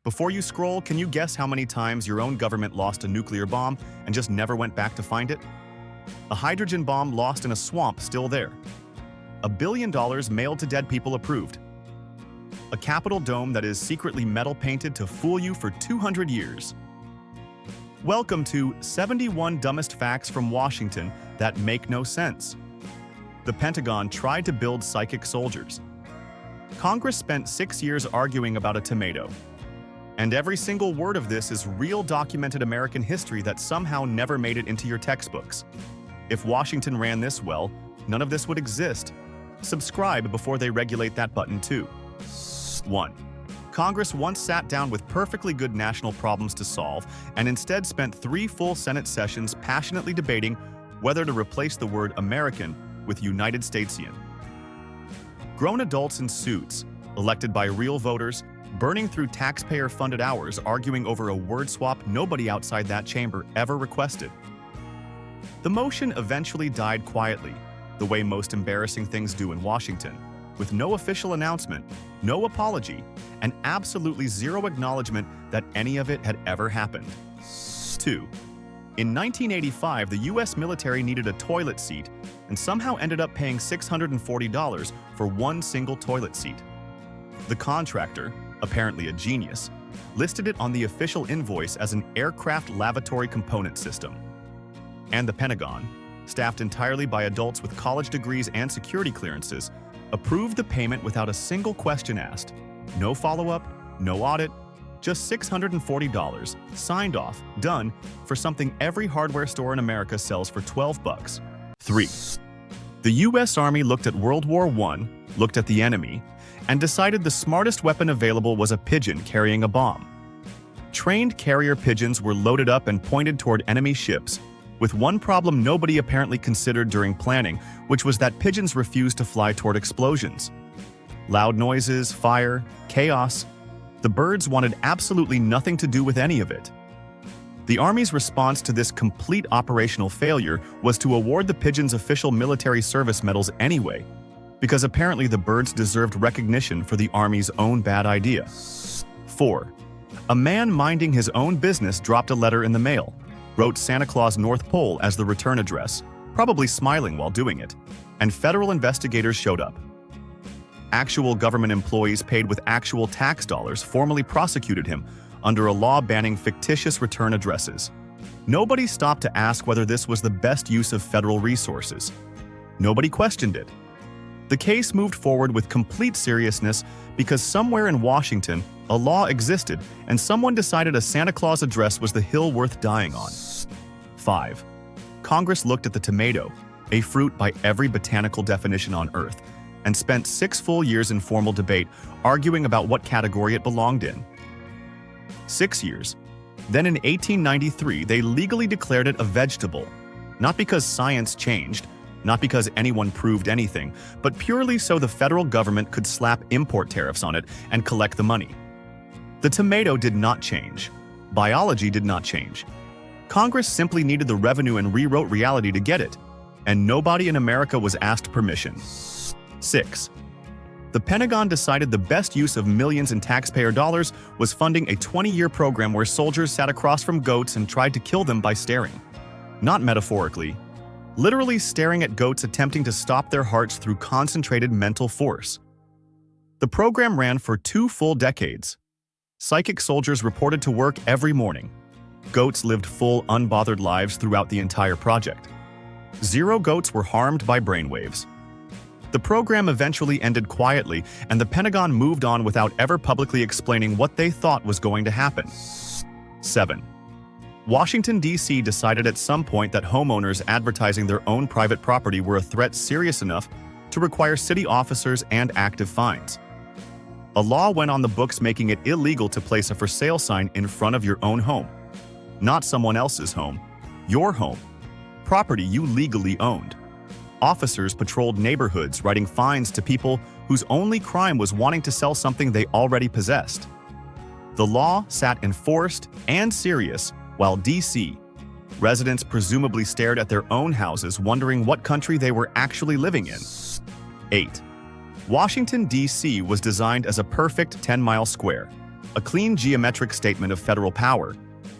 Before you scroll, can you guess how many times your own government lost a nuclear bomb and just never went back to find it? A hydrogen bomb lost in a swamp still there. $1 billion mailed to dead people approved. A Capitol dome that is secretly metal painted to fool you for 200 years. Welcome to 71 Dumbest Facts from Washington that make no sense. The Pentagon tried to build psychic soldiers. Congress spent 6 years arguing about a tomato. And every single word of this is real documented American history that somehow never made it into your textbooks. If Washington ran this well, none of this would exist. Subscribe before they regulate that button too. 1. Congress once sat down with perfectly good national problems to solve and instead spent 3 full Senate sessions passionately debating whether to replace the word American with United Statesian. Grown adults in suits, elected by real voters, burning through taxpayer-funded hours arguing over a word swap nobody outside that chamber ever requested. The motion eventually died quietly, the way most embarrassing things do in Washington, with no official announcement, no apology, and absolutely zero acknowledgement that any of it had ever happened. 2. In 1985, the U.S. military needed a toilet seat and somehow ended up paying $640 for one single toilet seat. The contractor, apparently a genius, listed it on the official invoice as an aircraft lavatory component system. And the Pentagon, staffed entirely by adults with college degrees and security clearances, approved the payment without a single question asked. No follow-up, no audit, just $640, signed off, done, for something every hardware store in America sells for $12. 3. The U.S. Army looked at World War I, looked at the enemy, and decided the smartest weapon available was a pigeon carrying a bomb. Trained carrier pigeons were loaded up and pointed toward enemy ships, with one problem nobody apparently considered during planning, which was that pigeons refused to fly toward explosions. Loud noises, fire, chaos. The birds wanted absolutely nothing to do with any of it. The Army's response to this complete operational failure was to award the pigeons official military service medals anyway, because apparently the birds deserved recognition for the Army's own bad idea. 4. A man minding his own business dropped a letter in the mail, wrote Santa Claus North Pole as the return address, probably smiling while doing it, and federal investigators showed up. Actual government employees paid with actual tax dollars formally prosecuted him under a law banning fictitious return addresses. Nobody stopped to ask whether this was the best use of federal resources. Nobody questioned it. The case moved forward with complete seriousness because somewhere in Washington, a law existed and someone decided a Santa Claus address was the hill worth dying on. 5. Congress looked at the tomato, a fruit by every botanical definition on Earth, and spent 6 full years in formal debate arguing about what category it belonged in. 6 years. Then in 1893, they legally declared it a vegetable, not because science changed, not because anyone proved anything, but purely so the federal government could slap import tariffs on it and collect the money. The tomato did not change. Biology did not change. Congress simply needed the revenue and rewrote reality to get it, and nobody in America was asked permission. 6. The Pentagon decided the best use of millions in taxpayer dollars was funding a 20-year program where soldiers sat across from goats and tried to kill them by staring. Not metaphorically, literally staring at goats attempting to stop their hearts through concentrated mental force. The program ran for 2 full decades. Psychic soldiers reported to work every morning. Goats lived full, unbothered lives throughout the entire project. 0 goats were harmed by brainwaves. The program eventually ended quietly, and the Pentagon moved on without ever publicly explaining what they thought was going to happen. 7. Washington, D.C. decided at some point that homeowners advertising their own private property were a threat serious enough to require city officers and active fines. A law went on the books making it illegal to place a for sale sign in front of your own home. Not someone else's home, your home. Property you legally owned. Officers patrolled neighborhoods writing fines to people whose only crime was wanting to sell something they already possessed. The law sat enforced and serious while D.C. residents presumably stared at their own houses wondering what country they were actually living in. 8. Washington, D.C. was designed as a perfect 10-mile square. a clean geometric statement of federal power.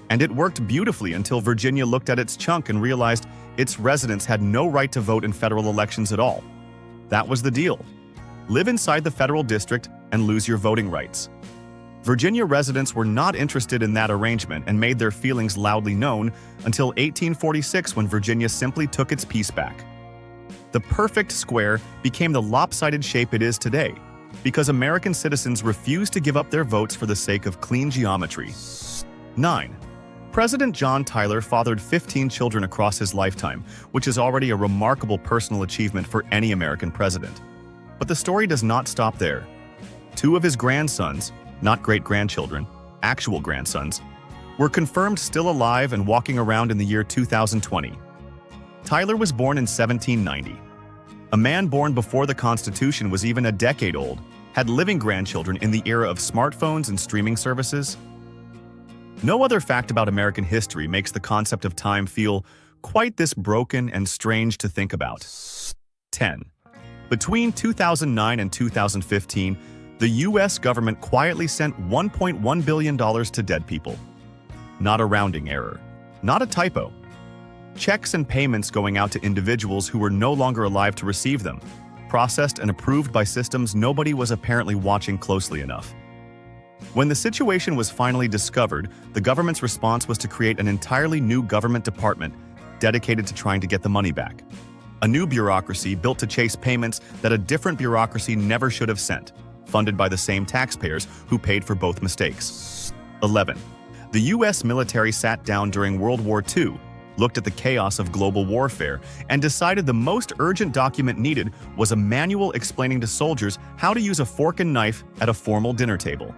And it worked beautifully until Virginia looked at its chunk and realized its residents had no right to vote in federal elections at all. That was the deal. Live inside the federal district and lose your voting rights. Virginia residents were not interested in that arrangement and made their feelings loudly known until 1846, when Virginia simply took its piece back. The perfect square became the lopsided shape it is today because American citizens refused to give up their votes for the sake of clean geometry. 9. President John Tyler fathered 15 children across his lifetime, which is already a remarkable personal achievement for any American president. But the story does not stop there. 2 of his grandsons, not great-grandchildren, actual grandsons, were confirmed still alive and walking around in the year 2020. Tyler was born in 1790. A man born before the Constitution was even a decade old, had living grandchildren in the era of smartphones and streaming services. No other fact about American history makes the concept of time feel quite this broken and strange to think about. 10. Between 2009 and 2015, the U.S. government quietly sent $1.1 billion to dead people. Not a rounding error. Not a typo. Checks and payments going out to individuals who were no longer alive to receive them, processed and approved by systems nobody was apparently watching closely enough. When the situation was finally discovered, the government's response was to create an entirely new government department dedicated to trying to get the money back. A new bureaucracy built to chase payments that a different bureaucracy never should have sent, funded by the same taxpayers who paid for both mistakes. 11. The U.S. military sat down during World War II, looked at the chaos of global warfare, and decided the most urgent document needed was a manual explaining to soldiers how to use a fork and knife at a formal dinner table.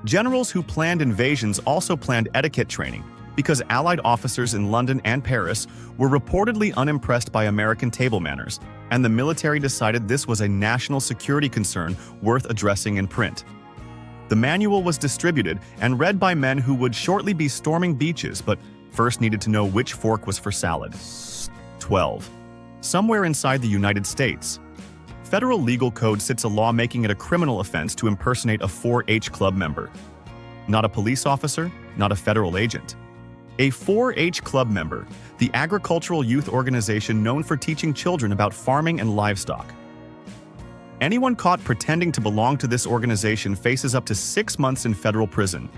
Generals who planned invasions also planned etiquette training, because Allied officers in London and Paris were reportedly unimpressed by American table manners, and the military decided this was a national security concern worth addressing in print. The manual was distributed and read by men who would shortly be storming beaches, but first needed to know which fork was for salad. 12. Somewhere inside the United States, federal legal code sits a law making it a criminal offense to impersonate a 4-H club member. Not a police officer, not a federal agent. A 4-H club member, the agricultural youth organization known for teaching children about farming and livestock. Anyone caught pretending to belong to this organization faces up to 6 months in federal prison.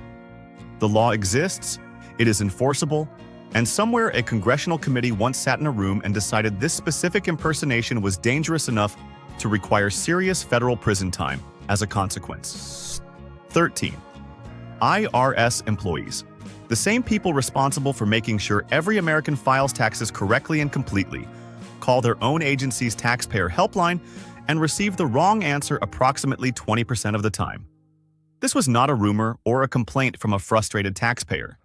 The law exists, it is enforceable, and somewhere a congressional committee once sat in a room and decided this specific impersonation was dangerous enough to require serious federal prison time as a consequence. 13. IRS employees. The same people responsible for making sure every American files taxes correctly and completely, call their own agency's taxpayer helpline, and receive the wrong answer approximately 20% of the time. This was not a rumor or a complaint from a frustrated taxpayer.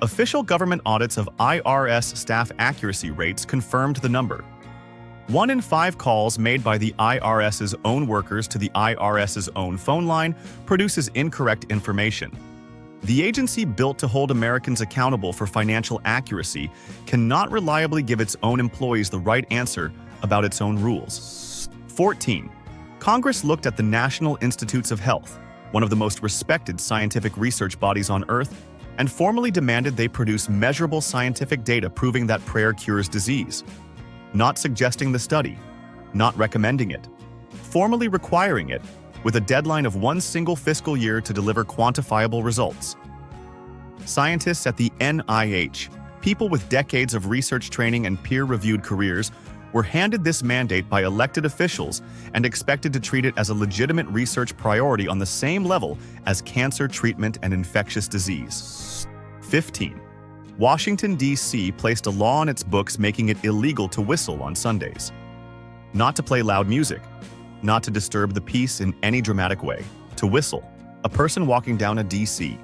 Official government audits of IRS staff accuracy rates confirmed the number. 1 in 5 calls made by the IRS's own workers to the IRS's own phone line produces incorrect information. The agency built to hold Americans accountable for financial accuracy cannot reliably give its own employees the right answer about its own rules. 14. Congress looked at the National Institutes of Health, one of the most respected scientific research bodies on Earth, and formally demanded they produce measurable scientific data proving that prayer cures disease. Not suggesting the study, not recommending it, formally requiring it, with a deadline of 1 single fiscal year to deliver quantifiable results. Scientists at the NIH, people with decades of research training and peer-reviewed careers, were handed this mandate by elected officials and expected to treat it as a legitimate research priority on the same level as cancer treatment and infectious disease. 15. Washington, D.C. placed a law on its books making it illegal to whistle on Sundays. Not to play loud music, not to disturb the peace in any dramatic way. To whistle, a person walking down a D.C.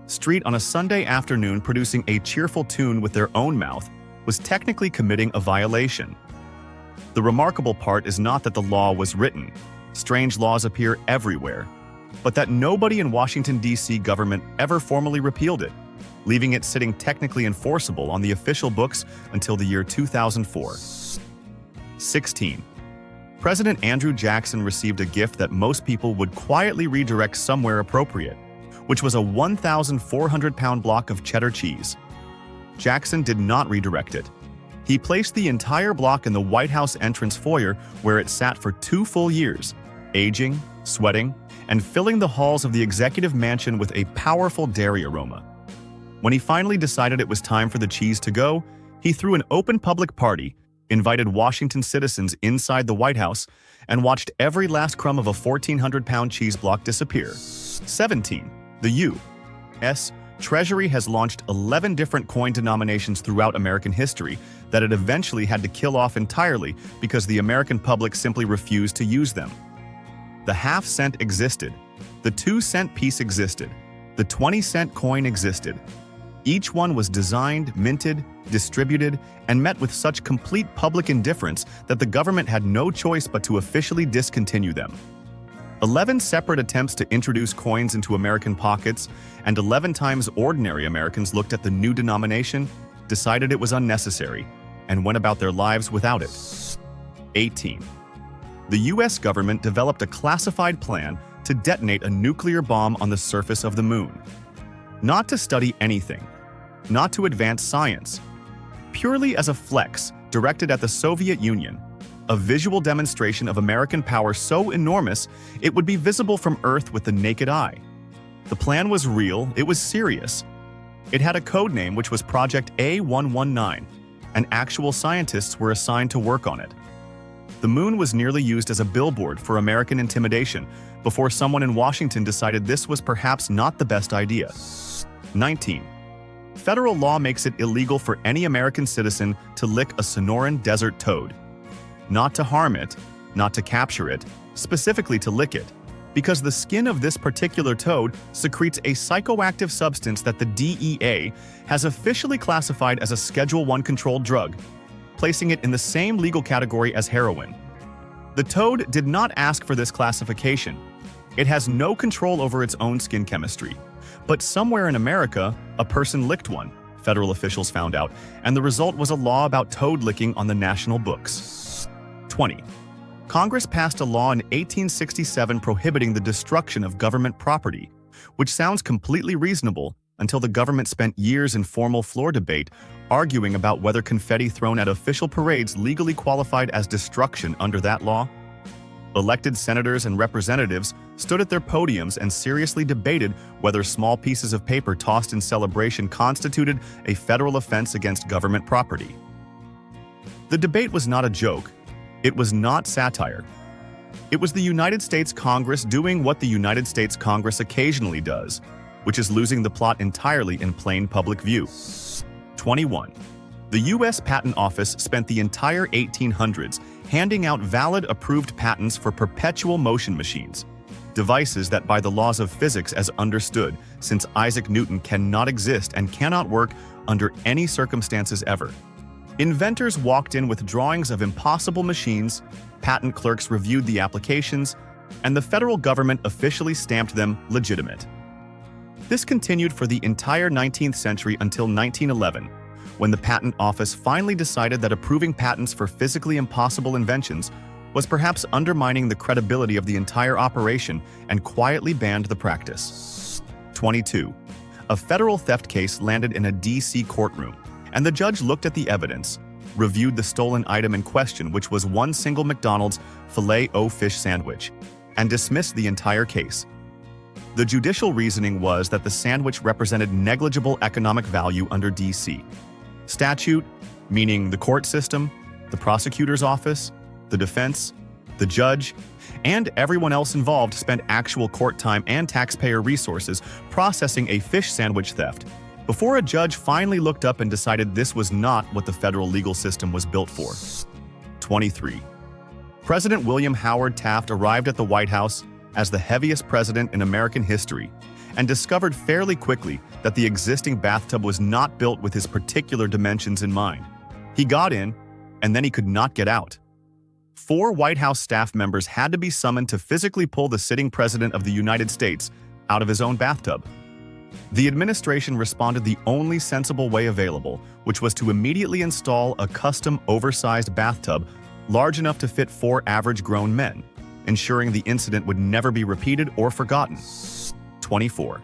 street on a Sunday afternoon producing a cheerful tune with their own mouth was technically committing a violation. The remarkable part is not that the law was written, strange laws appear everywhere, but that nobody in Washington, D.C. government ever formally repealed it, leaving it sitting technically enforceable on the official books until the year 2004. 16. President Andrew Jackson received a gift that most people would quietly redirect somewhere appropriate, which was a 1,400-pound block of cheddar cheese. Jackson did not redirect it. He placed the entire block in the White House entrance foyer, where it sat for 2 full years, aging, sweating, and filling the halls of the executive mansion with a powerful dairy aroma. When he finally decided it was time for the cheese to go, he threw an open public party, invited Washington citizens inside the White House, and watched every last crumb of a 1,400-pound cheese block disappear. 17. The U.S. Treasury has launched 11 different coin denominations throughout American history that it eventually had to kill off entirely because the American public simply refused to use them. The half-cent existed. The 2-cent piece existed. The 20-cent coin existed. Each one was designed, minted, distributed, and met with such complete public indifference that the government had no choice but to officially discontinue them. 11 separate attempts to introduce coins into American pockets, and 11 times ordinary Americans looked at the new denomination, decided it was unnecessary, and went about their lives without it. 18. The U.S. government developed a classified plan to detonate a nuclear bomb on the surface of the moon. Not to study anything, not to advance science, purely as a flex directed at the Soviet Union, a visual demonstration of American power so enormous it would be visible from Earth with the naked eye. The plan was real, it was serious. It had a code name which was Project A119, and actual scientists were assigned to work on it. The moon was nearly used as a billboard for American intimidation before someone in Washington decided this was perhaps not the best idea. 19. Federal law makes it illegal for any American citizen to lick a Sonoran desert toad. Not to harm it, not to capture it, specifically to lick it, because the skin of this particular toad secretes a psychoactive substance that the DEA has officially classified as a Schedule I controlled drug, placing it in the same legal category as heroin. The toad did not ask for this classification. It has no control over its own skin chemistry. But somewhere in America, a person licked one, federal officials found out, and the result was a law about toad licking on the national books. 20. Congress passed a law in 1867 prohibiting the destruction of government property, which sounds completely reasonable until the government spent years in formal floor debate arguing about whether confetti thrown at official parades legally qualified as destruction under that law. Elected senators and representatives stood at their podiums and seriously debated whether small pieces of paper tossed in celebration constituted a federal offense against government property. The debate was not a joke. It was not satire. It was the United States Congress doing what the United States Congress occasionally does, which is losing the plot entirely in plain public view. 21. The U.S. Patent Office spent the entire 1800s handing out valid approved patents for perpetual motion machines, devices that by the laws of physics as understood since Isaac Newton cannot exist and cannot work under any circumstances ever. Inventors walked in with drawings of impossible machines, patent clerks reviewed the applications, and the federal government officially stamped them legitimate. This continued for the entire 19th century until 1911, when the Patent Office finally decided that approving patents for physically impossible inventions was perhaps undermining the credibility of the entire operation and quietly banned the practice. 22. A federal theft case landed in a D.C. courtroom, and the judge looked at the evidence, reviewed the stolen item in question, which was one single McDonald's filet-o-fish sandwich, and dismissed the entire case. The judicial reasoning was that the sandwich represented negligible economic value under D.C. statute, meaning the court system, the prosecutor's office, the defense, the judge, and everyone else involved spent actual court time and taxpayer resources processing a fish sandwich theft before a judge finally looked up and decided this was not what the federal legal system was built for. 23. President William Howard Taft arrived at the White House as the heaviest president in American history and discovered fairly quickly that the existing bathtub was not built with his particular dimensions in mind. He got in, and then he could not get out. 4 White House staff members had to be summoned to physically pull the sitting president of the United States out of his own bathtub. The administration responded the only sensible way available, which was to immediately install a custom oversized bathtub large enough to fit 4 average grown men, ensuring the incident would never be repeated or forgotten. 24.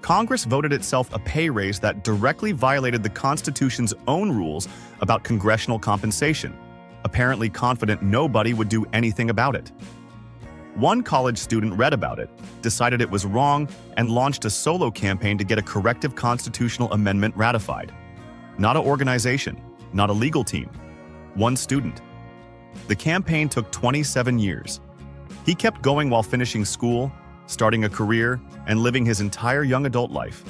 Congress voted itself a pay raise that directly violated the Constitution's own rules about congressional compensation, apparently confident nobody would do anything about it. One college student read about it, decided it was wrong, and launched a solo campaign to get a corrective constitutional amendment ratified. Not an organization, not a legal team. One student. The campaign took 27 years. He kept going while finishing school, starting a career, and living his entire young adult life.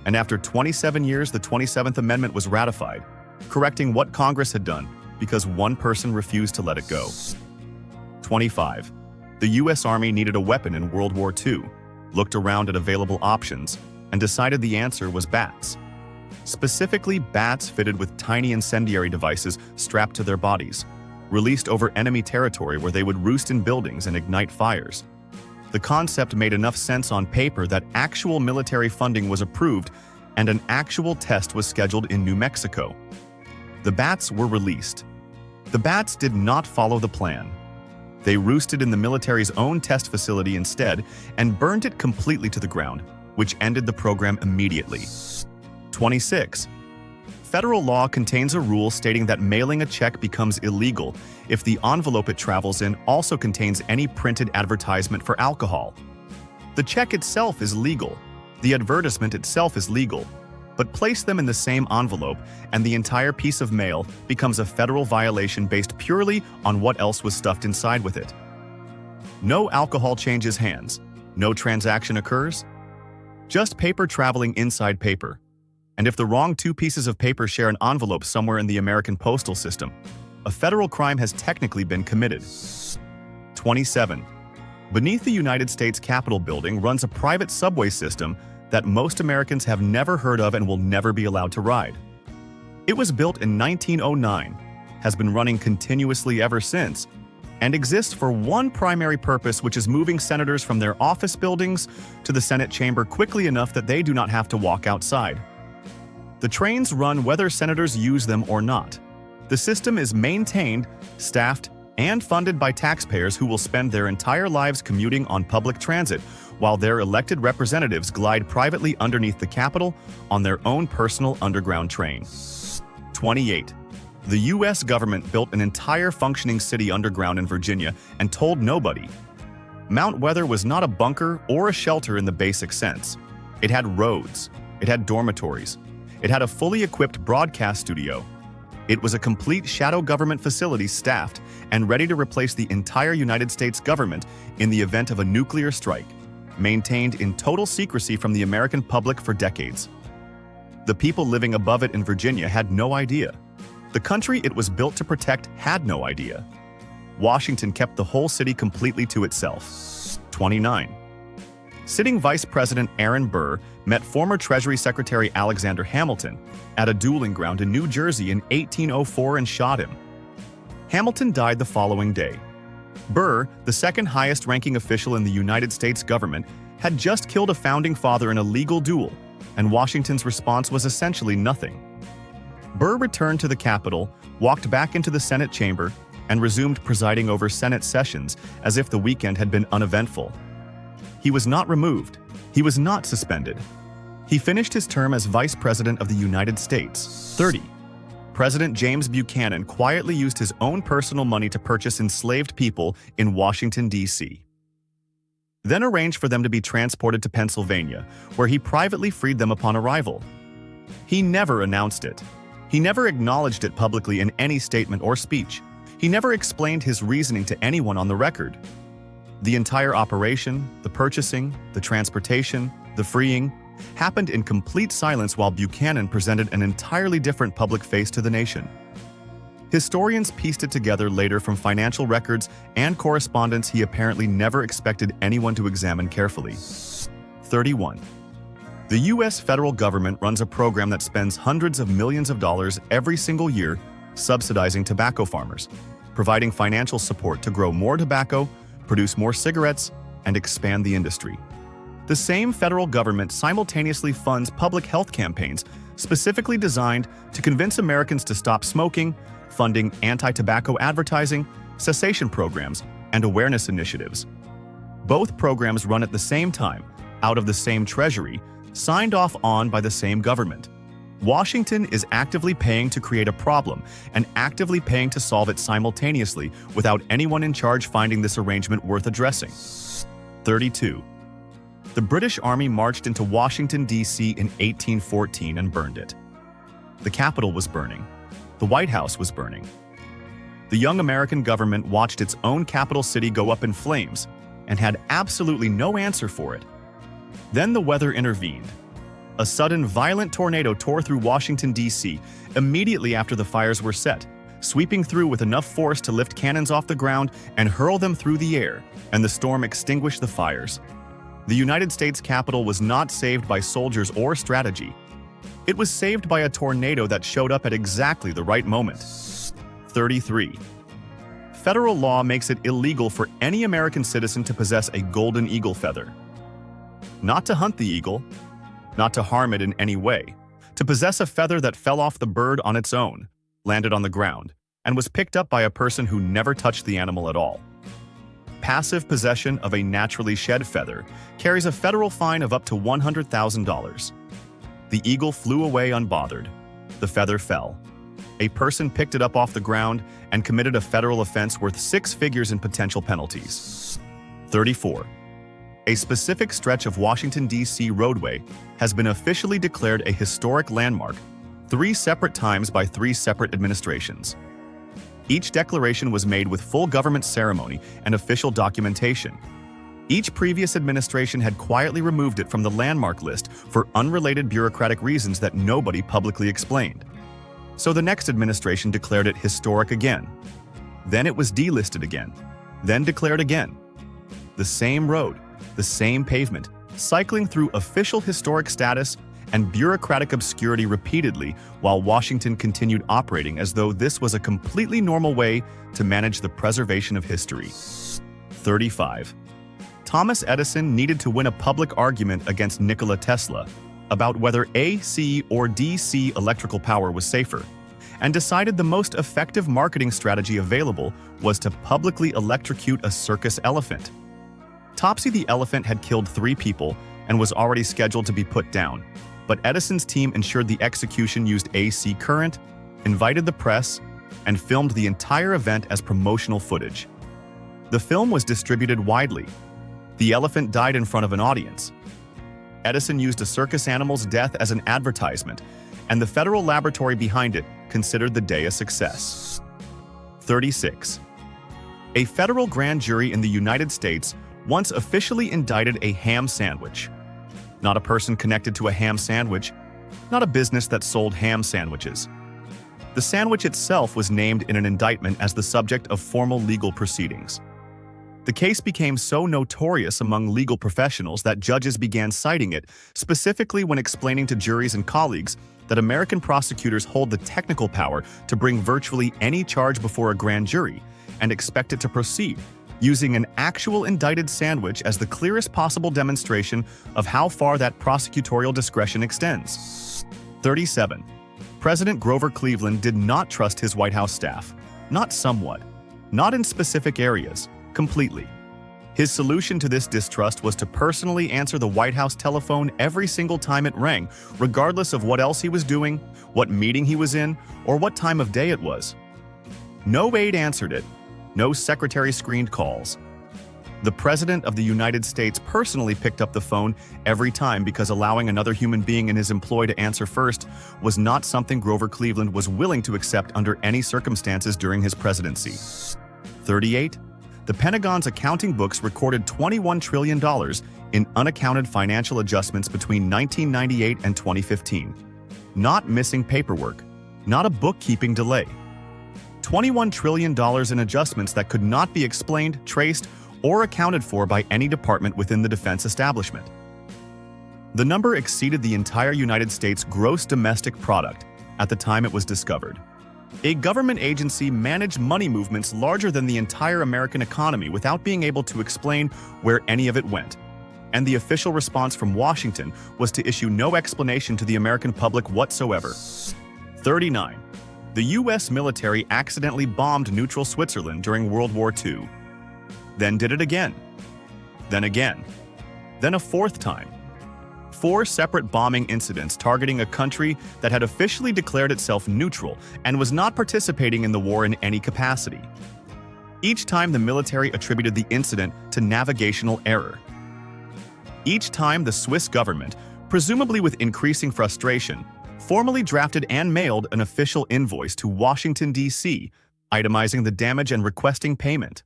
And after 27 years, the 27th Amendment was ratified, correcting what Congress had done because one person refused to let it go. 25. The U.S. Army needed a weapon in World War II, looked around at available options, and decided the answer was bats. Specifically, bats fitted with tiny incendiary devices strapped to their bodies, released over enemy territory where they would roost in buildings and ignite fires. The concept made enough sense on paper that actual military funding was approved and an actual test was scheduled in New Mexico. The bats were released. The bats did not follow the plan. They roosted in the military's own test facility instead and burned it completely to the ground, which ended the program immediately. 26. Federal law contains a rule stating that mailing a check becomes illegal if the envelope it travels in also contains any printed advertisement for alcohol. The check itself is legal, the advertisement itself is legal, but place them in the same envelope and the entire piece of mail becomes a federal violation based purely on what else was stuffed inside with it. No alcohol changes hands, no transaction occurs, just paper traveling inside paper. And if the wrong two pieces of paper share an envelope somewhere in the American postal system, a federal crime has technically been committed. 27. Beneath the United States Capitol building runs a private subway system that most Americans have never heard of and will never be allowed to ride. It was built in 1909, has been running continuously ever since, and exists for one primary purpose, which is moving senators from their office buildings to the Senate chamber quickly enough that they do not have to walk outside. The trains run whether senators use them or not. The system is maintained, staffed, and funded by taxpayers who will spend their entire lives commuting on public transit, while their elected representatives glide privately underneath the Capitol on their own personal underground train. 28. The U.S. government built an entire functioning city underground in Virginia and told nobody. Mount Weather was not a bunker or a shelter in the basic sense. It had roads. It had dormitories. It had a fully equipped broadcast studio. It was a complete shadow government facility staffed and ready to replace the entire United States government in the event of a nuclear strike, maintained in total secrecy from the American public for decades. The people living above it in Virginia had no idea. The country it was built to protect had no idea. Washington kept the whole city completely to itself. 29. Sitting Vice President Aaron Burr met former Treasury Secretary Alexander Hamilton at a dueling ground in New Jersey in 1804 and shot him. Hamilton died the following day. Burr, the second highest-ranking official in the United States government, had just killed a founding father in a legal duel, and Washington's response was essentially nothing. Burr returned to the Capitol, walked back into the Senate chamber, and resumed presiding over Senate sessions as if the weekend had been uneventful. He was not removed. He was not suspended. He finished his term as Vice President of the United States. 30. President James Buchanan quietly used his own personal money to purchase enslaved people in Washington, D.C. Then arranged for them to be transported to Pennsylvania, where he privately freed them upon arrival. He never announced it. He never acknowledged it publicly in any statement or speech. He never explained his reasoning to anyone on the record. The entire operation, the purchasing, the transportation, the freeing, happened in complete silence while Buchanan presented an entirely different public face to the nation. Historians pieced it together later from financial records and correspondence he apparently never expected anyone to examine carefully. 31. The U.S. federal government runs a program that spends hundreds of millions of dollars every single year subsidizing tobacco farmers, providing financial support to grow more tobacco, produce more cigarettes, and expand the industry. The same federal government simultaneously funds public health campaigns specifically designed to convince Americans to stop smoking, funding anti-tobacco advertising, cessation programs, and awareness initiatives. Both programs run at the same time, out of the same treasury, signed off on by the same government. Washington is actively paying to create a problem and actively paying to solve it simultaneously without anyone in charge finding this arrangement worth addressing. 32. The British Army marched into Washington, D.C. in 1814 and burned it. The Capitol was burning. The White House was burning. The young American government watched its own capital city go up in flames and had absolutely no answer for it. Then the weather intervened. A sudden, violent tornado tore through Washington, D.C. immediately after the fires were set, sweeping through with enough force to lift cannons off the ground and hurl them through the air, and the storm extinguished the fires. The United States Capitol was not saved by soldiers or strategy. It was saved by a tornado that showed up at exactly the right moment. 33. Federal law makes it illegal for any American citizen to possess a golden eagle feather. Not to hunt the eagle, not to harm it in any way, to possess a feather that fell off the bird on its own, landed on the ground, and was picked up by a person who never touched the animal at all. Passive possession of a naturally shed feather carries a federal fine of up to $100,000. The eagle flew away unbothered. The feather fell. A person picked it up off the ground and committed a federal offense worth 6 figures in potential penalties. 34. A specific stretch of Washington, D.C. roadway has been officially declared a historic landmark 3 separate times by 3 separate administrations. Each declaration was made with full government ceremony and official documentation. Each previous administration had quietly removed it from the landmark list for unrelated bureaucratic reasons that nobody publicly explained. So the next administration declared it historic again. Then it was delisted again, then declared again. The same road, the same pavement, cycling through official historic status and bureaucratic obscurity repeatedly while Washington continued operating as though this was a completely normal way to manage the preservation of history. 35. Thomas Edison needed to win a public argument against Nikola Tesla about whether AC or DC electrical power was safer, and decided the most effective marketing strategy available was to publicly electrocute a circus elephant. Topsy the elephant had killed 3 people and was already scheduled to be put down, but Edison's team ensured the execution used AC current, invited the press, and filmed the entire event as promotional footage. The film was distributed widely. The elephant died in front of an audience. Edison used a circus animal's death as an advertisement, and the federal laboratory behind it considered the day a success. 36. A federal grand jury in the United States once officially indicted a ham sandwich. Not a person connected to a ham sandwich, not a business that sold ham sandwiches. The sandwich itself was named in an indictment as the subject of formal legal proceedings. The case became so notorious among legal professionals that judges began citing it, specifically when explaining to juries and colleagues that American prosecutors hold the technical power to bring virtually any charge before a grand jury and expect it to proceed, using an actual indicted sandwich as the clearest possible demonstration of how far that prosecutorial discretion extends. 37. President Grover Cleveland did not trust his White House staff, not somewhat, not in specific areas, completely. His solution to this distrust was to personally answer the White House telephone every single time it rang, regardless of what else he was doing, what meeting he was in, or what time of day it was. No aide answered it. No secretary screened calls. The President of the United States personally picked up the phone every time because allowing another human being in his employ to answer first was not something Grover Cleveland was willing to accept under any circumstances during his presidency. 38. The Pentagon's accounting books recorded $21 trillion in unaccounted financial adjustments between 1998 and 2015. Not missing paperwork, not a bookkeeping delay. $21 trillion in adjustments that could not be explained, traced, or accounted for by any department within the defense establishment. The number exceeded the entire United States gross domestic product at the time it was discovered. A government agency managed money movements larger than the entire American economy without being able to explain where any of it went. And the official response from Washington was to issue no explanation to the American public whatsoever. 39. The U.S. military accidentally bombed neutral Switzerland during World War II. Then did it again. Then again. Then a 4th time. 4 separate bombing incidents targeting a country that had officially declared itself neutral and was not participating in the war in any capacity. Each time the military attributed the incident to navigational error. Each time the Swiss government, presumably with increasing frustration, formally drafted and mailed an official invoice to Washington, D.C., itemizing the damage and requesting payment.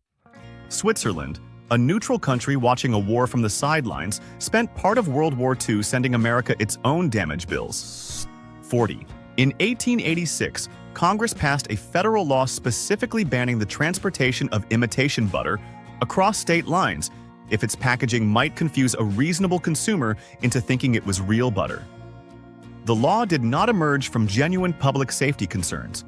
Switzerland, a neutral country watching a war from the sidelines, spent part of World War II sending America its own damage bills. 40. In 1886, Congress passed a federal law specifically banning the transportation of imitation butter across state lines if its packaging might confuse a reasonable consumer into thinking it was real butter. The law did not emerge from genuine public safety concerns.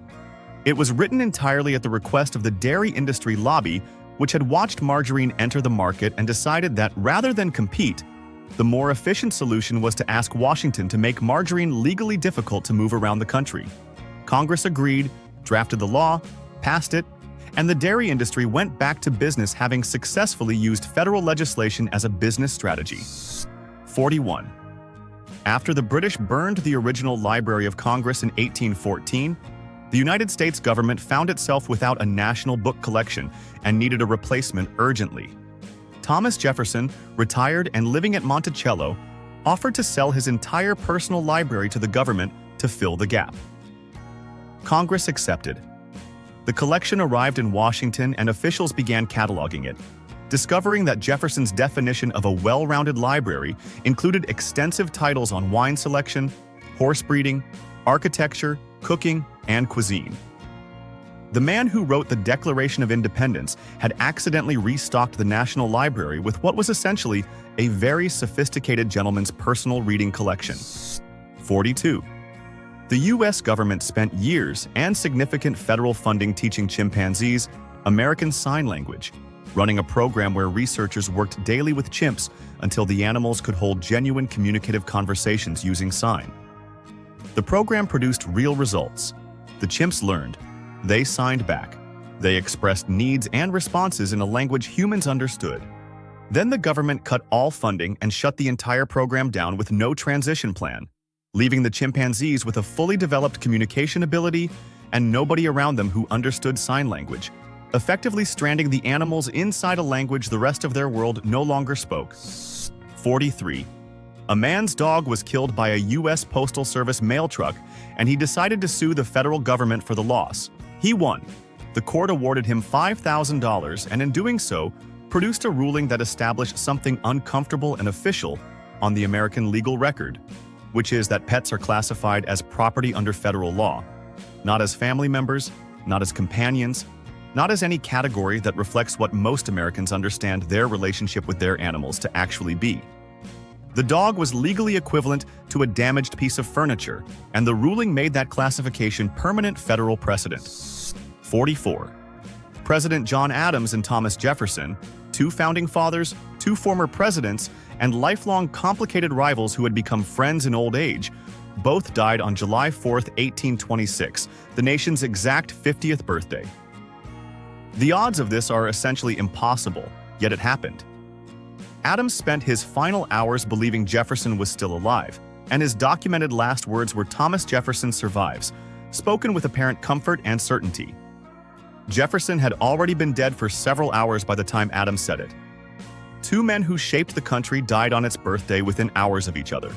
It was written entirely at the request of the dairy industry lobby, which had watched margarine enter the market and decided that rather than compete, the more efficient solution was to ask Washington to make margarine legally difficult to move around the country. Congress agreed, drafted the law, passed it, and the dairy industry went back to business, having successfully used federal legislation as a business strategy. 41. After the British burned the original Library of Congress in 1814, the United States government found itself without a national book collection and needed a replacement urgently. Thomas Jefferson, retired and living at Monticello, offered to sell his entire personal library to the government to fill the gap. Congress accepted. The collection arrived in Washington and officials began cataloging it, discovering that Jefferson's definition of a well-rounded library included extensive titles on wine selection, horse breeding, architecture, cooking, and cuisine. The man who wrote the Declaration of Independence had accidentally restocked the National Library with what was essentially a very sophisticated gentleman's personal reading collection. 42. The U.S. government spent years and significant federal funding teaching chimpanzees American Sign Language, running a program where researchers worked daily with chimps until the animals could hold genuine communicative conversations using sign. The program produced real results. The chimps learned. They signed back. They expressed needs and responses in a language humans understood. Then the government cut all funding and shut the entire program down with no transition plan, leaving the chimpanzees with a fully developed communication ability and nobody around them who understood sign language, effectively stranding the animals inside a language the rest of their world no longer spoke. 43. A man's dog was killed by a U.S. Postal Service mail truck, and he decided to sue the federal government for the loss. He won. The court awarded him $5,000 and in doing so, produced a ruling that established something uncomfortable and official on the American legal record, which is that pets are classified as property under federal law, not as family members, not as companions, not as any category that reflects what most Americans understand their relationship with their animals to actually be. The dog was legally equivalent to a damaged piece of furniture, and the ruling made that classification permanent federal precedent. 44. President John Adams and Thomas Jefferson, 2 founding fathers, 2 former presidents, and lifelong complicated rivals who had become friends in old age, both died on July 4, 1826, the nation's exact 50th birthday. The odds of this are essentially impossible, yet it happened. Adams spent his final hours believing Jefferson was still alive, and his documented last words were "Thomas Jefferson survives," spoken with apparent comfort and certainty. Jefferson had already been dead for several hours by the time Adams said it. 2 men who shaped the country died on its birthday within hours of each other,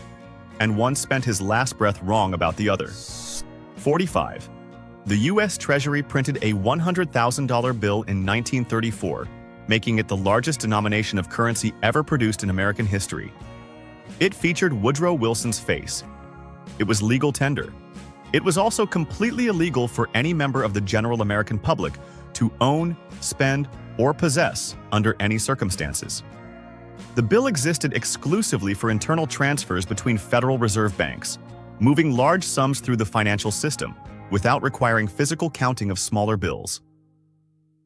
and one spent his last breath wrong about the other. 45. The U.S. Treasury printed a $100,000 bill in 1934, making it the largest denomination of currency ever produced in American history. It featured Woodrow Wilson's face. It was legal tender. It was also completely illegal for any member of the general American public to own, spend, or possess under any circumstances. The bill existed exclusively for internal transfers between Federal Reserve banks, moving large sums through the financial system without requiring physical counting of smaller bills.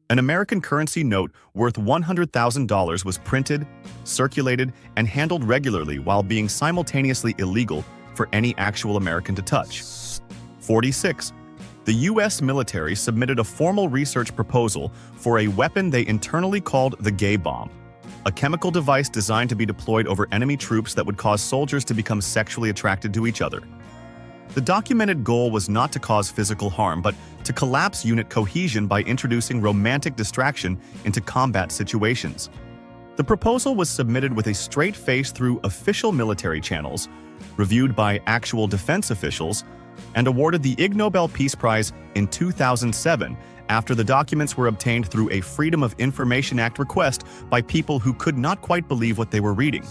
An American currency note worth $100,000 was printed, circulated, and handled regularly while being simultaneously illegal for any actual American to touch. 46. The U.S. military submitted a formal research proposal for a weapon they internally called the gay bomb. a chemical device designed to be deployed over enemy troops that would cause soldiers to become sexually attracted to each other. The documented goal was not to cause physical harm, but to collapse unit cohesion by introducing romantic distraction into combat situations. The proposal was submitted with a straight face through official military channels, reviewed by actual defense officials, and awarded the Ig Nobel Peace Prize in 2007 after the documents were obtained through a Freedom of Information Act request by people who could not quite believe what they were reading.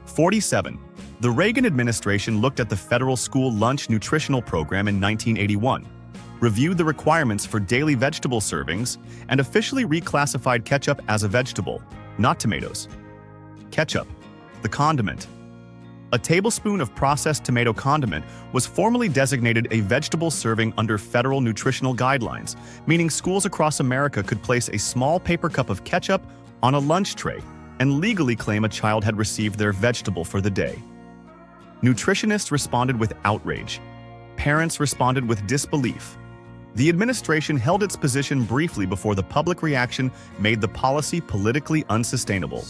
47. The Reagan administration looked at the federal school lunch nutritional program in 1981, reviewed the requirements for daily vegetable servings, and officially reclassified ketchup as a vegetable, not tomatoes. Ketchup, the condiment. A tablespoon of processed tomato condiment was formally designated a vegetable serving under federal nutritional guidelines, meaning schools across America could place a small paper cup of ketchup on a lunch tray and legally claim a child had received their vegetable for the day. Nutritionists responded with outrage. Parents responded with disbelief. The administration held its position briefly before the public reaction made the policy politically unsustainable.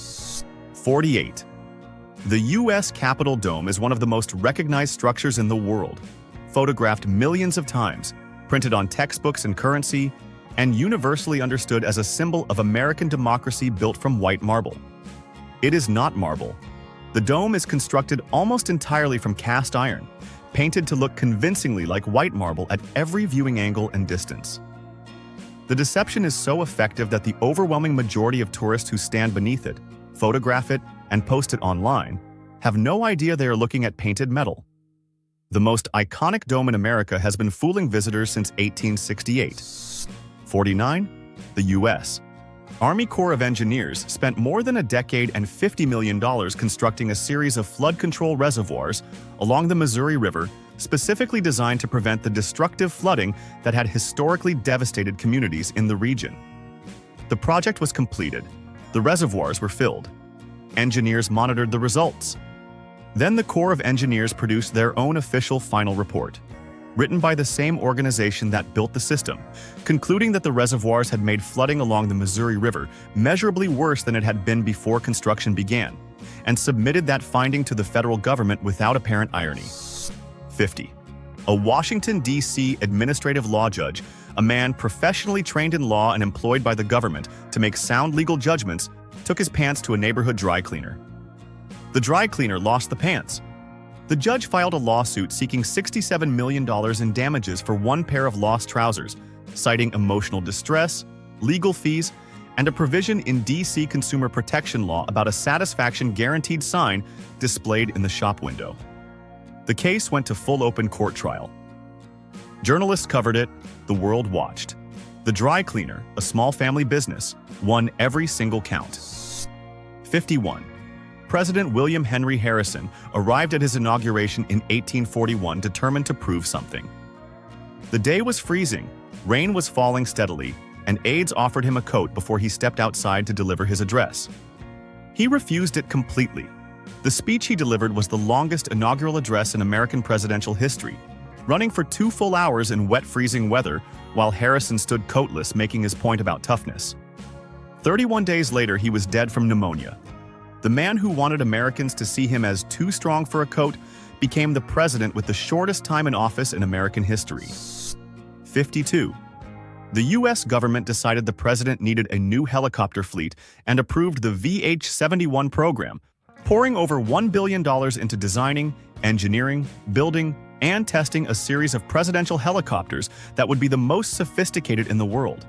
48. The U.S. Capitol Dome is one of the most recognized structures in the world, photographed millions of times, printed on textbooks and currency, and universally understood as a symbol of American democracy built from white marble. It is not marble. The dome is constructed almost entirely from cast iron, painted to look convincingly like white marble at every viewing angle and distance. The deception is so effective that the overwhelming majority of tourists who stand beneath it, photograph it, and post it online have no idea they are looking at painted metal. The most iconic dome in America has been fooling visitors since 1868. 49. The U.S. Army Corps of Engineers spent more than a decade and $50 million constructing a series of flood control reservoirs along the Missouri River, specifically designed to prevent the destructive flooding that had historically devastated communities in the region. The project was completed. The reservoirs were filled. Engineers monitored the results. Then the Corps of Engineers produced their own official final report, written by the same organization that built the system, concluding that the reservoirs had made flooding along the Missouri River measurably worse than it had been before construction began, and submitted that finding to the federal government without apparent irony. 50. A Washington, D.C. administrative law judge, a man professionally trained in law and employed by the government to make sound legal judgments, took his pants to a neighborhood dry cleaner. The dry cleaner lost the pants. The judge filed a lawsuit seeking $67 million in damages for one pair of lost trousers, citing emotional distress, legal fees, and a provision in D.C. consumer protection law about a satisfaction guaranteed sign displayed in the shop window. The case went to full open court trial. Journalists covered it, the world watched. The dry cleaner, a small family business, won every single count. 51. President William Henry Harrison arrived at his inauguration in 1841 determined to prove something. The day was freezing, rain was falling steadily, and aides offered him a coat before he stepped outside to deliver his address. He refused it completely. The speech he delivered was the longest inaugural address in American presidential history, running for 2 full hours in wet, freezing weather while Harrison stood coatless making his point about toughness. 31 days later, he was dead from pneumonia. The man who wanted Americans to see him as too strong for a coat became the president with the shortest time in office in American history. 52. The U.S. government decided the president needed a new helicopter fleet and approved the VH-71 program, pouring over $1 billion into designing, engineering, building, and testing a series of presidential helicopters that would be the most sophisticated in the world.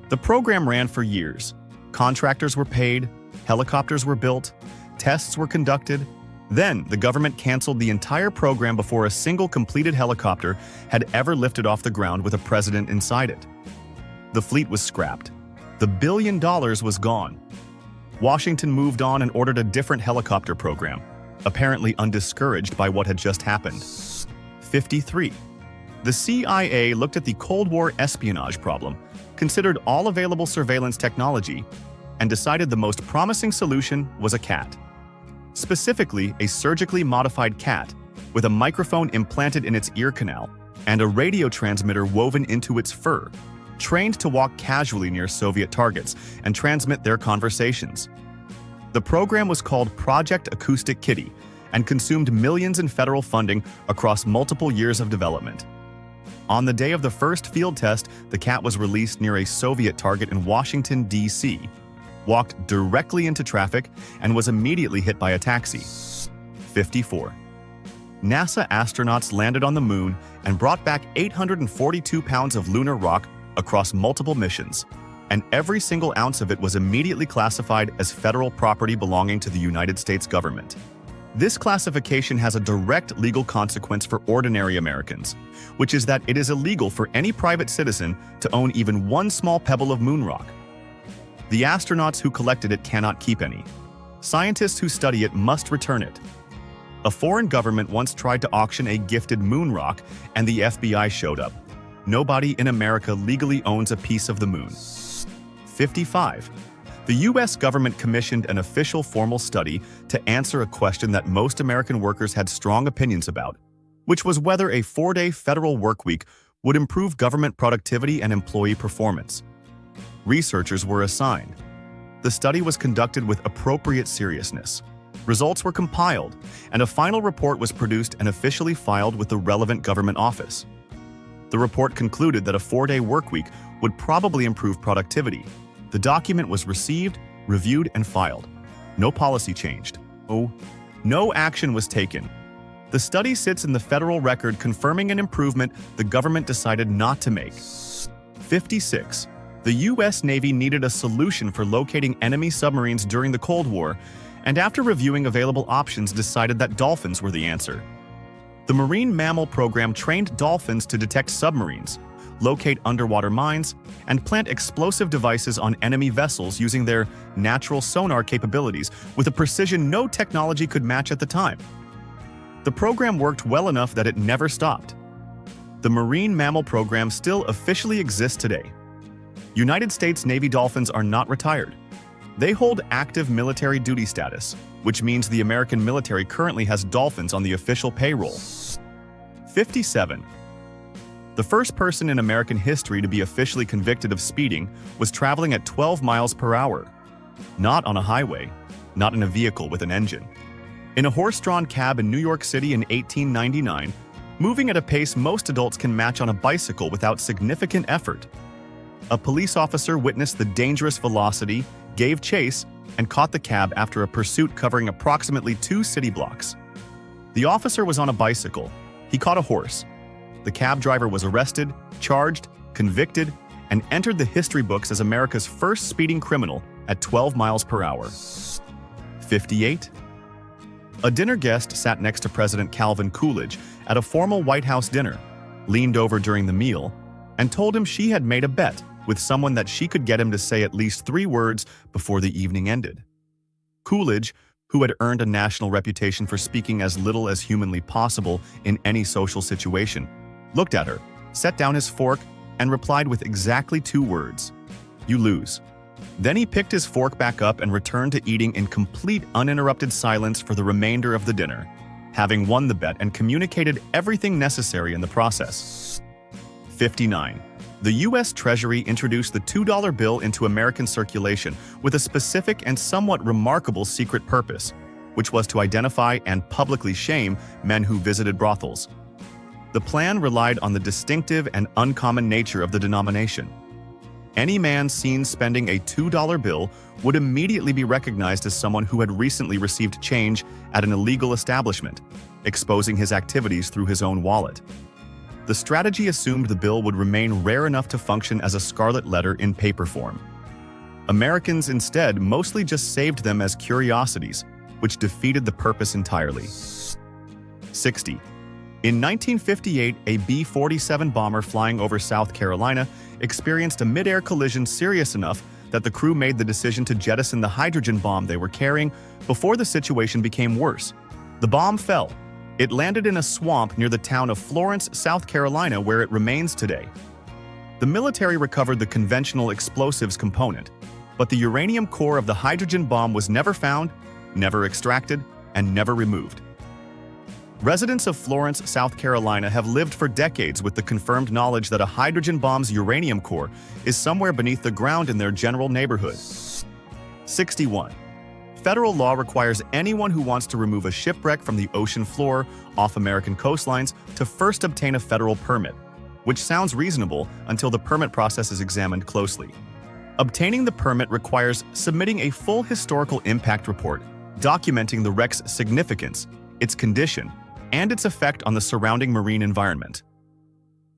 The program ran for years. Contractors were paid, helicopters were built, tests were conducted. Then, the government canceled the entire program before a single completed helicopter had ever lifted off the ground with a president inside it. The fleet was scrapped. The $1 billion was gone. Washington moved on and ordered a different helicopter program, apparently undiscouraged by what had just happened. 53. The CIA looked at the Cold War espionage problem, considered all available surveillance technology, and decided the most promising solution was a cat. Specifically, a surgically modified cat with a microphone implanted in its ear canal and a radio transmitter woven into its fur. trained to walk casually near Soviet targets and transmit their conversations. The program was called Project Acoustic Kitty and consumed millions in federal funding across multiple years of development. On the day of the first field test, the cat was released near a Soviet target in Washington, D.C., walked directly into traffic, and was immediately hit by a taxi. 54. NASA astronauts landed on the moon and brought back 842 pounds of lunar rock across multiple missions, and every single ounce of it was immediately classified as federal property belonging to the United States government. This classification has a direct legal consequence for ordinary Americans, which is that it is illegal for any private citizen to own even one small pebble of moon rock. The astronauts who collected it cannot keep any. Scientists who study it must return it. A foreign government once tried to auction a gifted moon rock, and the FBI showed up. Nobody in America legally owns a piece of the moon. 55. The U.S. government commissioned an official formal study to answer a question that most American workers had strong opinions about, which was whether a 4-day federal workweek would improve government productivity and employee performance. Researchers were assigned. The study was conducted with appropriate seriousness. Results were compiled, and a final report was produced and officially filed with the relevant government office. The report concluded that a 4-day workweek would probably improve productivity. The document was received, reviewed, and filed. No policy changed. No action was taken. The study sits in the federal record confirming an improvement the government decided not to make. 56. The U.S. Navy needed a solution for locating enemy submarines during the Cold War, and after reviewing available options decided that dolphins were the answer. The Marine Mammal Program trained dolphins to detect submarines, locate underwater mines, and plant explosive devices on enemy vessels using their natural sonar capabilities with a precision no technology could match at the time. The program worked well enough that it never stopped. The Marine Mammal Program still officially exists today. United States Navy dolphins are not retired. They hold active military duty status, which means the American military currently has dolphins on the official payroll. 57. The first person in American history to be officially convicted of speeding was traveling at 12 miles per hour. Not on a highway, not in a vehicle with an engine. In a horse-drawn cab in New York City in 1899, moving at a pace most adults can match on a bicycle without significant effort. A police officer witnessed the dangerous velocity, gave chase, and caught the cab after a pursuit covering approximately 2 city blocks. The officer was on a bicycle. He caught a horse. The cab driver was arrested, charged, convicted, and entered the history books as America's first speeding criminal at 12 miles per hour. 58. A dinner guest sat next to President Calvin Coolidge at a formal White House dinner, leaned over during the meal, and told him she had made a bet with someone that she could get him to say at least 3 words before the evening ended. Coolidge, who had earned a national reputation for speaking as little as humanly possible in any social situation, looked at her, set down his fork, and replied with exactly 2 words: "You lose." Then he picked his fork back up and returned to eating in complete uninterrupted silence for the remainder of the dinner, having won the bet and communicated everything necessary in the process. 59. The U.S. Treasury introduced the $2 bill into American circulation with a specific and somewhat remarkable secret purpose, which was to identify and publicly shame men who visited brothels. The plan relied on the distinctive and uncommon nature of the denomination. Any man seen spending a $2 bill would immediately be recognized as someone who had recently received change at an illegal establishment, exposing his activities through his own wallet. The strategy assumed the bill would remain rare enough to function as a scarlet letter in paper form. Americans instead mostly just saved them as curiosities, which defeated the purpose entirely. 60. In 1958, a B-47 bomber flying over South Carolina experienced a mid-air collision serious enough that the crew made the decision to jettison the hydrogen bomb they were carrying before the situation became worse. The bomb fell. It landed in a swamp near the town of Florence, South Carolina, where it remains today. The military recovered the conventional explosives component, but the uranium core of the hydrogen bomb was never found, never extracted, and never removed. Residents of Florence, South Carolina have lived for decades with the confirmed knowledge that a hydrogen bomb's uranium core is somewhere beneath the ground in their general neighborhood. 61. Federal law requires anyone who wants to remove a shipwreck from the ocean floor off American coastlines to first obtain a federal permit, which sounds reasonable until the permit process is examined closely. Obtaining the permit requires submitting a full historical impact report documenting the wreck's significance, its condition, and its effect on the surrounding marine environment.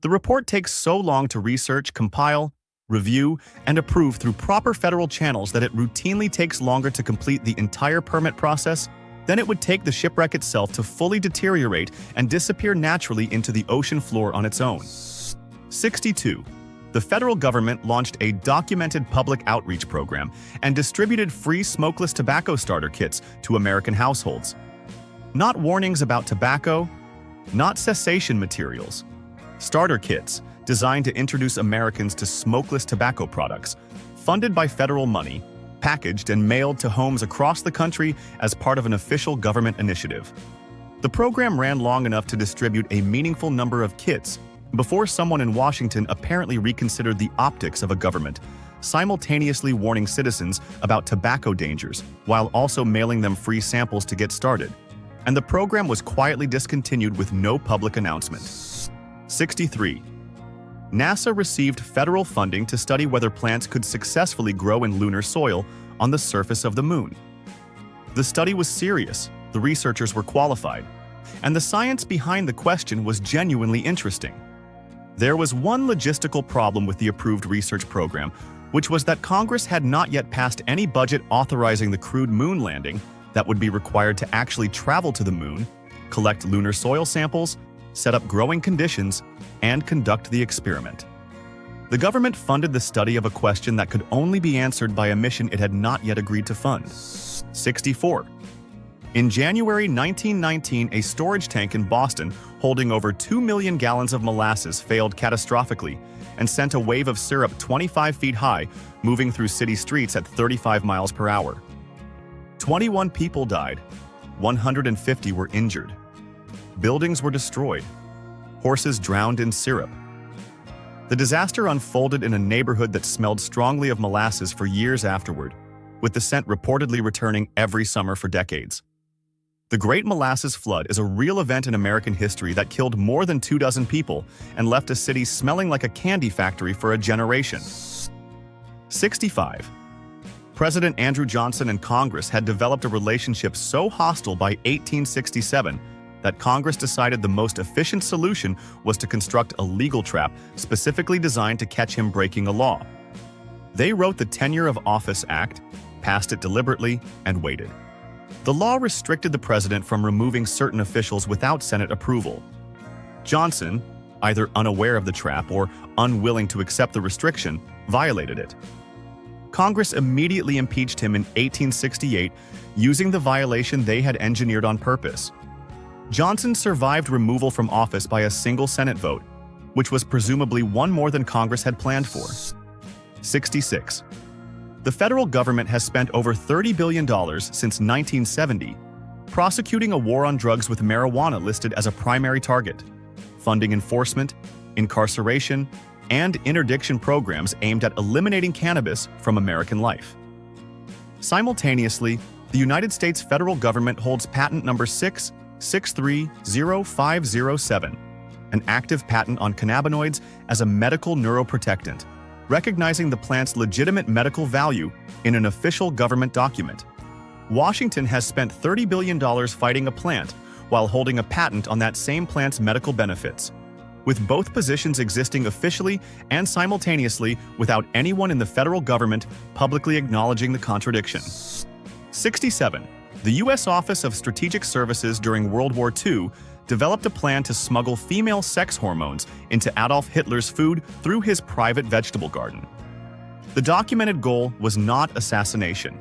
The report takes so long to research, compile, review, and approve through proper federal channels that it routinely takes longer to complete the entire permit process than it would take the shipwreck itself to fully deteriorate and disappear naturally into the ocean floor on its own. 62. The federal government launched a documented public outreach program and distributed free smokeless tobacco starter kits to American households. Not warnings about tobacco, not cessation materials. Starter kits designed to introduce Americans to smokeless tobacco products, funded by federal money, packaged and mailed to homes across the country as part of an official government initiative. The program ran long enough to distribute a meaningful number of kits before someone in Washington apparently reconsidered the optics of a government, simultaneously warning citizens about tobacco dangers while also mailing them free samples to get started. And the program was quietly discontinued with no public announcement. 63. NASA received federal funding to study whether plants could successfully grow in lunar soil on the surface of the moon. The study was serious, the researchers were qualified, and the science behind the question was genuinely interesting. There was one logistical problem with the approved research program, which was that Congress had not yet passed any budget authorizing the crewed moon landing that would be required to actually travel to the moon, collect lunar soil samples, set up growing conditions, and conduct the experiment. The government funded the study of a question that could only be answered by a mission it had not yet agreed to fund. 64. In January 1919, a storage tank in Boston holding over 2 million gallons of molasses failed catastrophically and sent a wave of syrup 25 feet high, moving through city streets at 35 miles per hour. 21 people died, 150 were injured. Buildings were destroyed. Horses drowned in syrup. The disaster unfolded in a neighborhood that smelled strongly of molasses for years afterward, with the scent reportedly returning every summer for decades. The Great Molasses Flood is a real event in American history that killed more than 24 people and left a city smelling like a candy factory for a generation. 65. President Andrew Johnson and Congress had developed a relationship so hostile by 1867 that Congress decided the most efficient solution was to construct a legal trap specifically designed to catch him breaking a law. They wrote the Tenure of Office Act, passed it deliberately, and waited. The law restricted the president from removing certain officials without Senate approval. Johnson, either unaware of the trap or unwilling to accept the restriction, violated it. Congress immediately impeached him in 1868, using the violation they had engineered on purpose. Johnson survived removal from office by a single Senate vote, which was presumably one more than Congress had planned for. 66. The federal government has spent over $30 billion since 1970, prosecuting a war on drugs with marijuana listed as a primary target, funding enforcement, incarceration, and interdiction programs aimed at eliminating cannabis from American life. Simultaneously, the United States federal government holds patent number 6630507, an active patent on cannabinoids as a medical neuroprotectant, recognizing the plant's legitimate medical value in an official government document. Washington has spent $30 billion fighting a plant while holding a patent on that same plant's medical benefits, with both positions existing officially and simultaneously without anyone in the federal government publicly acknowledging the contradiction. 67. The U.S. Office of Strategic Services during World War II developed a plan to smuggle female sex hormones into Adolf Hitler's food through his private vegetable garden. The documented goal was not assassination.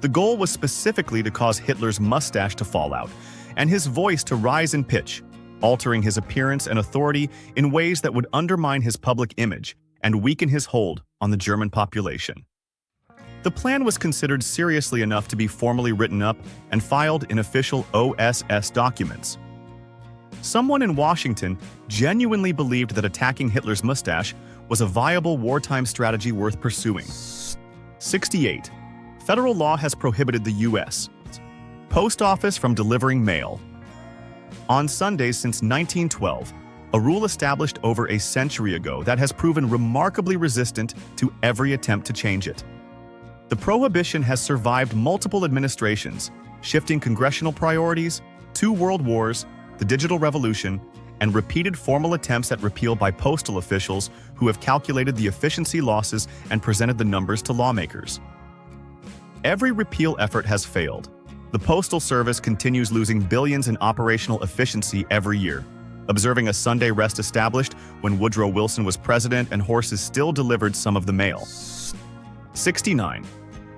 The goal was specifically to cause Hitler's mustache to fall out and his voice to rise in pitch, altering his appearance and authority in ways that would undermine his public image and weaken his hold on the German population. The plan was considered seriously enough to be formally written up and filed in official OSS documents, Someone in Washington genuinely believed that attacking Hitler's mustache was a viable wartime strategy worth pursuing. 68. Federal law has prohibited the U.S. Post Office from delivering mail. On Sundays since 1912, a rule established over a century ago that has proven remarkably resistant to every attempt to change it. The prohibition has survived multiple administrations, shifting congressional priorities, 2 world wars, the digital revolution, and repeated formal attempts at repeal by postal officials who have calculated the efficiency losses and presented the numbers to lawmakers. Every repeal effort has failed. The Postal Service continues losing billions in operational efficiency every year. Observing a Sunday rest established when Woodrow Wilson was president and horses still delivered some of the mail. 69.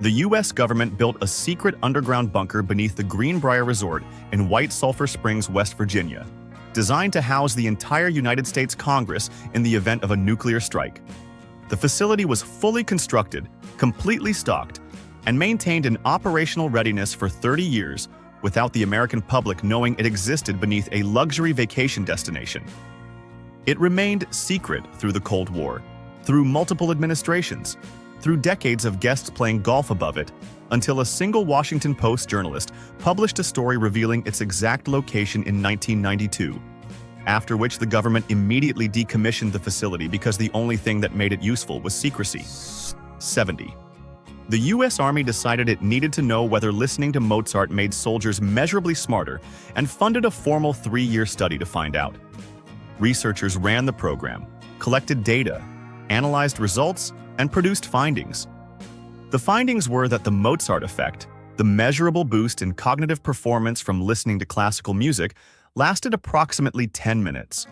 The U.S. government built a secret underground bunker beneath the Greenbrier Resort in White Sulphur Springs, West Virginia, designed to house the entire United States Congress in the event of a nuclear strike. The facility was fully constructed, completely stocked, and maintained in operational readiness for 30 years without the American public knowing it existed beneath a luxury vacation destination. It remained secret through the Cold War, through multiple administrations, through decades of guests playing golf above it, until a single Washington Post journalist published a story revealing its exact location in 1992, after which the government immediately decommissioned the facility because the only thing that made it useful was secrecy. 70. The U.S. Army decided it needed to know whether listening to Mozart made soldiers measurably smarter and funded a formal 3-year study to find out. Researchers ran the program, collected data, analyzed results, and produced findings. The findings were that the Mozart effect, the measurable boost in cognitive performance from listening to classical music, lasted approximately 10 minutes.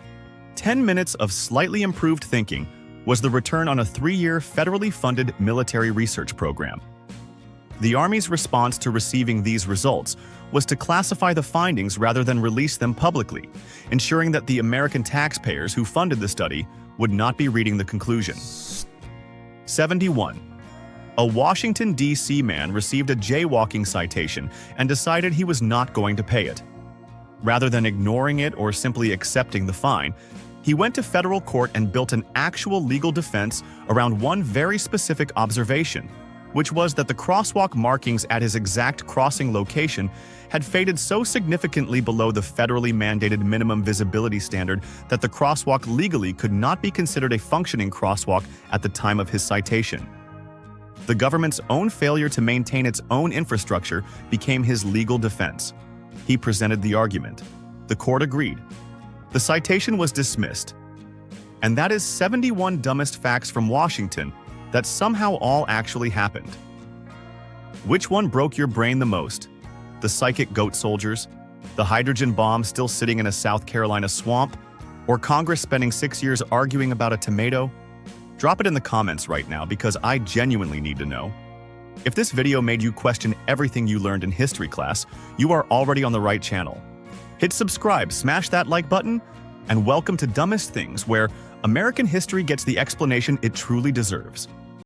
10 minutes of slightly improved thinking was the return on a 3-year federally funded military research program. The Army's response to receiving these results was to classify the findings rather than release them publicly, ensuring that the American taxpayers who funded the study would not be reading the conclusion. 71. A Washington, D.C. man received a jaywalking citation and decided he was not going to pay it. Rather than ignoring it or simply accepting the fine, he went to federal court and built an actual legal defense around one very specific observation, which was that the crosswalk markings at his exact crossing location had faded so significantly below the federally mandated minimum visibility standard that the crosswalk legally could not be considered a functioning crosswalk at the time of his citation. The government's own failure to maintain its own infrastructure became his legal defense. He presented the argument. The court agreed. The citation was dismissed. And that is 71 dumbest facts from Washington that somehow all actually happened. Which one broke your brain the most? The psychic goat soldiers? The hydrogen bomb still sitting in a South Carolina swamp? Or Congress spending 6 years arguing about a tomato? Drop it in the comments right now because I genuinely need to know. If this video made you question everything you learned in history class, you are already on the right channel. Hit subscribe, smash that like button, and welcome to Dumbest Things, where American history gets the explanation it truly deserves.